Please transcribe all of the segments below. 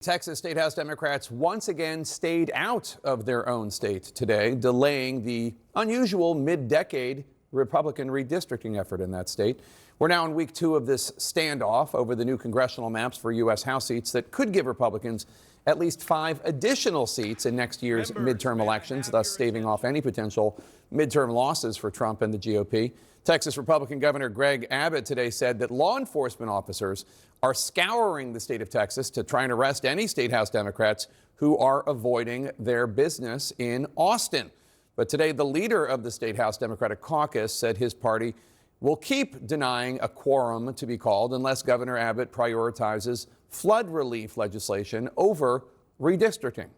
Texas State House Democrats once again stayed out of their own state today, delaying the unusual mid-decade Republican redistricting effort in that state. We're now in week 2 of this standoff over the new congressional maps for U.S. House seats that could give Republicans at least 5 additional seats in next year's midterm elections, thus staving off any potential midterm losses for Trump and the GOP. Texas Republican Governor Greg Abbott today said that law enforcement officers are scouring the state of Texas to try and arrest any state house Democrats who are avoiding their business in Austin. But today, the leader of the State House Democratic Caucus said his party will keep denying a quorum to be called unless Governor Abbott prioritizes flood relief legislation over redistricting.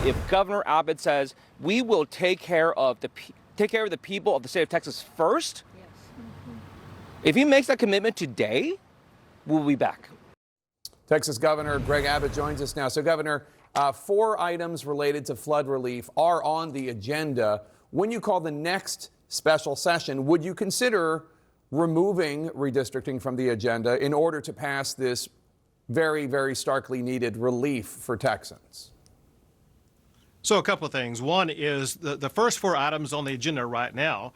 If Governor Abbott says we will take care of the people of the state of Texas first, if he makes that commitment today, we'll be back. Texas Governor Greg Abbott joins us now. So, Governor, 4 items related to flood relief are on the agenda. When you call the next special session, would you consider removing redistricting from the agenda in order to pass this very, very starkly needed relief for Texans? So a couple of things. One is the first 4 items on the agenda right now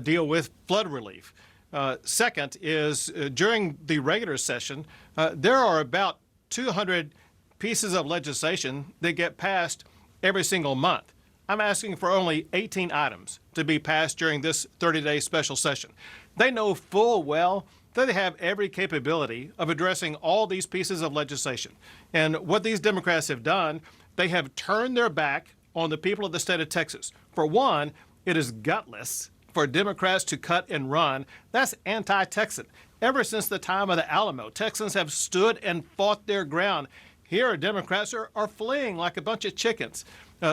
deal with flood relief. Second is during the regular session, there are about 200 pieces of legislation that get passed every single month. I'm asking for only 18 items to be passed during this 30-day special session. They know full well that they have every capability of addressing all these pieces of legislation. And what these Democrats have done, they have turned their back on the people of the state of Texas. For one, it is gutless for Democrats to cut and run. That's anti-Texan. Ever since the time of the Alamo, Texans have stood and fought their ground. Here, Democrats are fleeing like a bunch of chickens.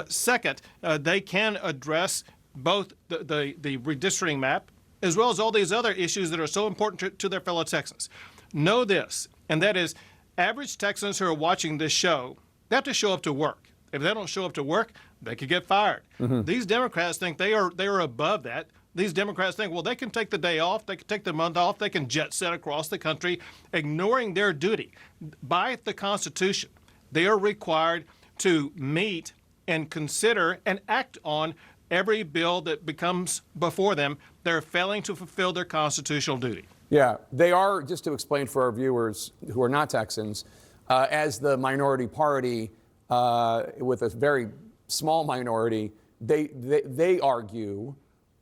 Second, they can address both the redistricting map as well as all these other issues that are so important to their fellow Texans. Know this, and that is average Texans who are watching this show, they have to show up to work. If they don't show up to work, they could get fired. These Democrats think they are above that. These Democrats think, well, they can take the day off, they can take the month off, they can jet set across the country, ignoring their duty. By the Constitution, they are required to meet and consider and act on every bill that becomes before them. They're failing to fulfill their constitutional duty. Yeah, they are, just to explain for our viewers who are not Texans, as the minority party with a very small minority, they argue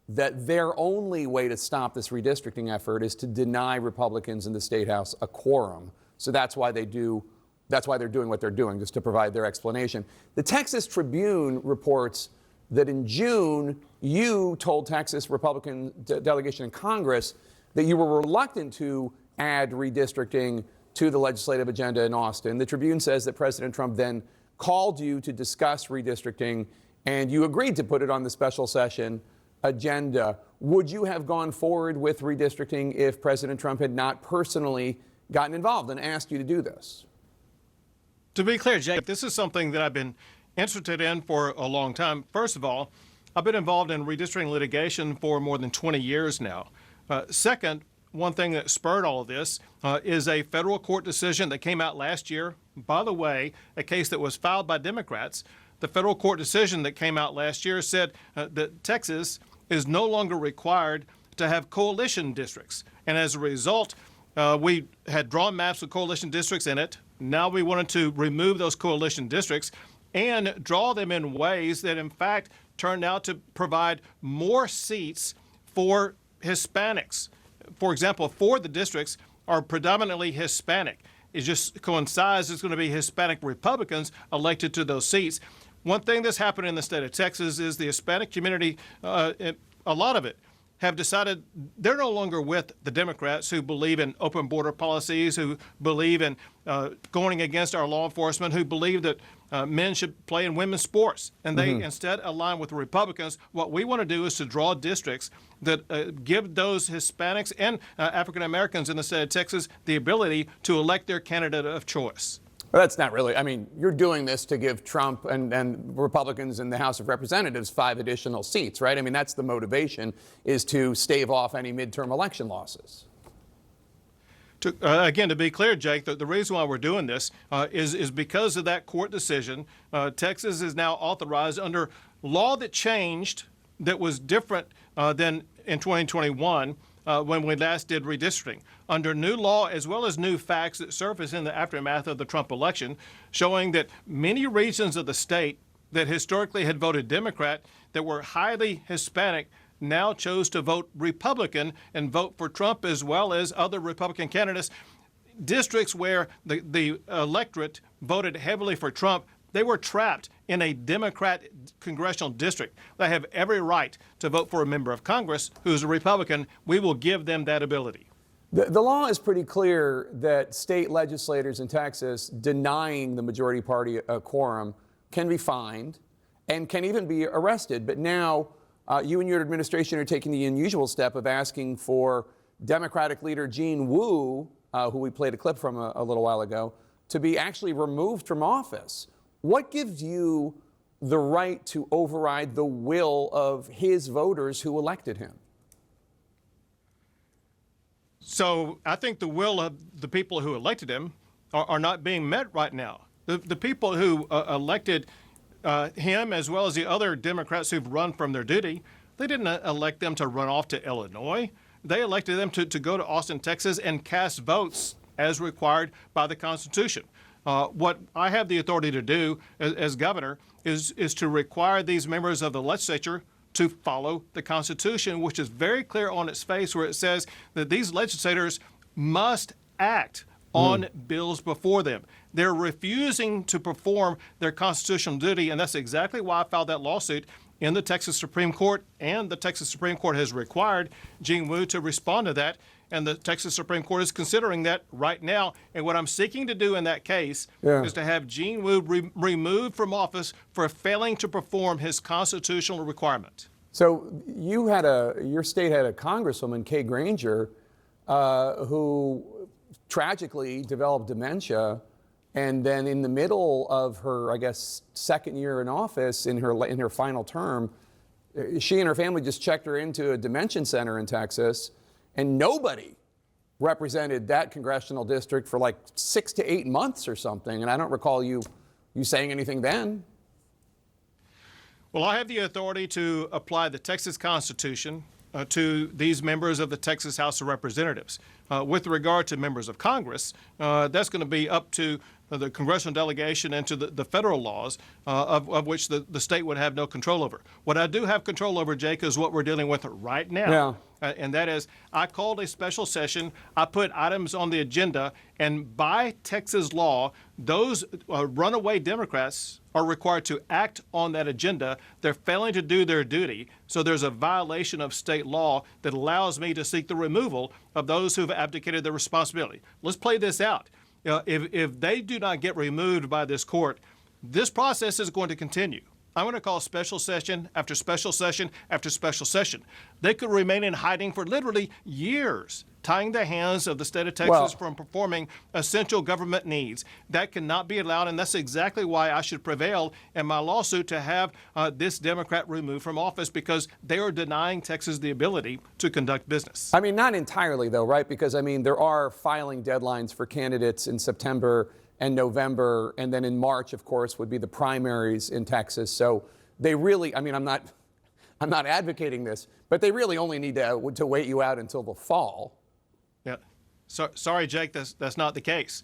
that their only way to stop this redistricting effort is to deny Republicans in the State House a quorum. So that's why they're doing what they're doing, just to provide their explanation. The Texas Tribune reports that in June, you told Texas Republican delegation in Congress that you were reluctant to add redistricting to the legislative agenda in Austin. The Tribune says that President Trump then called you to discuss redistricting, and you agreed to put it on the special session agenda. Would you have gone forward with redistricting if President Trump had not personally gotten involved and asked you to do this? To be clear, Jake, this is something that I've been interested in for a long time. First of all, I've been involved in redistricting litigation for more than 20 years now. Second, one thing that spurred all of this is a federal court decision that came out last year. By the way, a case that was filed by Democrats. The federal court decision that came out last year said that Texas is no longer required to have coalition districts. And as a result, we had drawn maps with coalition districts in it. Now we wanted to remove those coalition districts and draw them in ways that, in fact, turned out to provide more seats for Hispanics. For example, 4 of the districts are predominantly Hispanic. It just coincides it's going to be Hispanic Republicans elected to those seats. One thing that's happened in the state of Texas is the Hispanic community, a lot of it, have decided they're no longer with the Democrats who believe in open border policies, who believe in going against our law enforcement, who believe that men should play in women's sports. And they instead align with the Republicans. What we want to do is to draw districts that give those Hispanics and African Americans in the state of Texas the ability to elect their candidate of choice. Well, that's not really, I mean, you're doing this to give Trump and Republicans in the House of Representatives 5 additional seats, right? I mean, that's the motivation, is to stave off any midterm election losses. Again, to be clear, Jake, the reason why we're doing this is because of that court decision. Texas is now authorized under law that changed, that was different than in 2021 when we last did redistricting. Under new law, as well as new facts that surfaced in the aftermath of the Trump election, showing that many regions of the state that historically had voted Democrat, that were highly Hispanic, now chose to vote Republican and vote for Trump as well as other Republican candidates. Districts where the electorate voted heavily for Trump, they were trapped in a Democrat congressional district. They have every right to vote for a member of Congress who's a Republican. We will give them that ability. The law is pretty clear that state legislators in Texas denying the majority party a quorum can be fined and can even be arrested. But now you and your administration are taking the unusual step of asking for Democratic leader Jean Wu, who we played a clip from a little while ago, to be actually removed from office. What gives you the right to override the will of his voters who elected him? So I think the will of the people who elected him are not being met right now. The people who elected him, as well as the other Democrats who've run from their duty, they didn't elect them to run off to Illinois. They elected them to go to Austin, Texas, and cast votes as required by the Constitution. What I have the authority to do as governor is to require these members of the legislature to follow the Constitution, which is very clear on its face, where it says that these legislators must act on bills before them. They're refusing to perform their constitutional duty, and that's exactly why I filed that lawsuit in the Texas Supreme Court, and the Texas Supreme Court has required Jean Wu to respond to that, and the Texas Supreme Court is considering that right now. And what I'm seeking to do in that case is to have Jean Wu removed from office for failing to perform his constitutional requirement. So your state had a Congresswoman, Kay Granger, who tragically developed dementia, and then in the middle of her, I guess, second year in office, in her final term, she and her family just checked her into a dementia center in Texas, and nobody represented that congressional district for like 6 to 8 months or something. And I don't recall you saying anything then. Well, I have the authority to apply the Texas Constitution to these members of the Texas House of Representatives. With regard to members of Congress, that's going to be up to the congressional delegation and to the federal laws of which the state would have no control over. What I do have control over, Jake, is what we're dealing with right now. And that is, I called a special session, I put items on the agenda, and by Texas law, those runaway Democrats are required to act on that agenda. They're failing to do their duty, so there's a violation of state law that allows me to seek the removal of those who've abdicated their responsibility. Let's play this out. If they do not get removed by this court, this process is going to continue. I'm going to call special session after special session after special session. They could remain in hiding for literally years, tying the hands of the state of Texas from performing essential government needs. That cannot be allowed, and that's exactly why I should prevail in my lawsuit to have this Democrat removed from office, because they are denying Texas the ability to conduct business. I mean, not entirely, though, right? Because, I mean, there are filing deadlines for candidates in September and November, and then in March, of course, would be the primaries in Texas. So they really, I mean, I'm not advocating this, but they really only need to wait you out until the fall. Yeah. Sorry, Jake, that's not the case.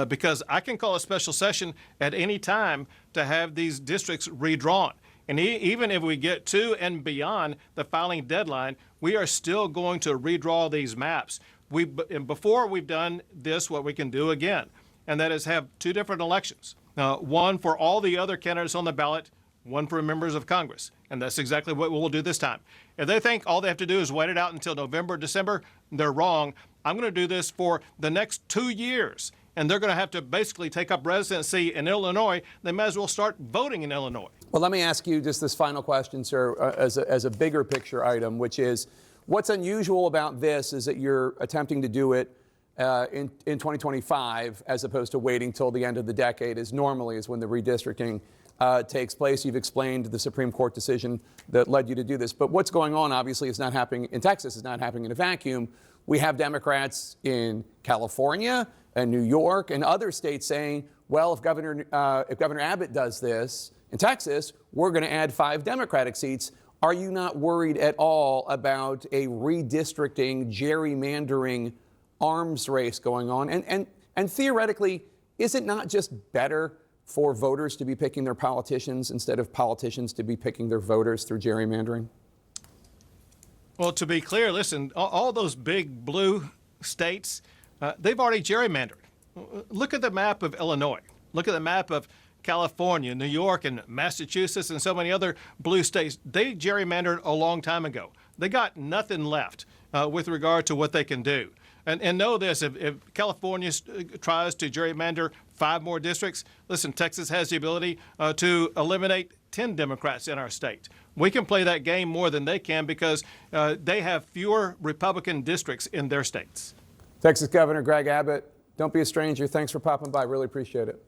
Because I can call a special session at any time to have these districts redrawn. And even if we get to and beyond the filing deadline, we are still going to redraw these maps. And before we've done this, what we can do again, and that is have two different elections. One for all the other candidates on the ballot, one for members of Congress. And that's exactly what we'll do this time. If they think all they have to do is wait it out until November, December, they're wrong. I'm going to do this for the next 2 years. And they're going to have to basically take up residency in Illinois. They might as well start voting in Illinois. Well, let me ask you just this final question, sir, as a bigger picture item, which is, what's unusual about this is that you're attempting to do it in 2025, as opposed to waiting till the end of the decade, as normally is when the redistricting takes place. You've explained the Supreme Court decision that led you to do this. But what's going on, obviously, is not happening in Texas, is not happening in a vacuum. We have Democrats in California and New York and other states saying, well, if Governor Abbott does this in Texas, we're going to add 5 Democratic seats. Are you not worried at all about a redistricting, gerrymandering arms race going on? And theoretically, is it not just better for voters to be picking their politicians instead of politicians to be picking their voters through gerrymandering? Well, to be clear, listen, all those big blue states, they've already gerrymandered. Look at the map of Illinois. Look at the map of California, New York, and Massachusetts, and so many other blue states. They gerrymandered a long time ago. They got nothing left with regard to what they can do. And know this, if California tries to gerrymander 5 more districts, listen, Texas has the ability to eliminate 10 Democrats in our state. We can play that game more than they can because they have fewer Republican districts in their states. Texas Governor Greg Abbott, don't be a stranger. Thanks for popping by. Really appreciate it.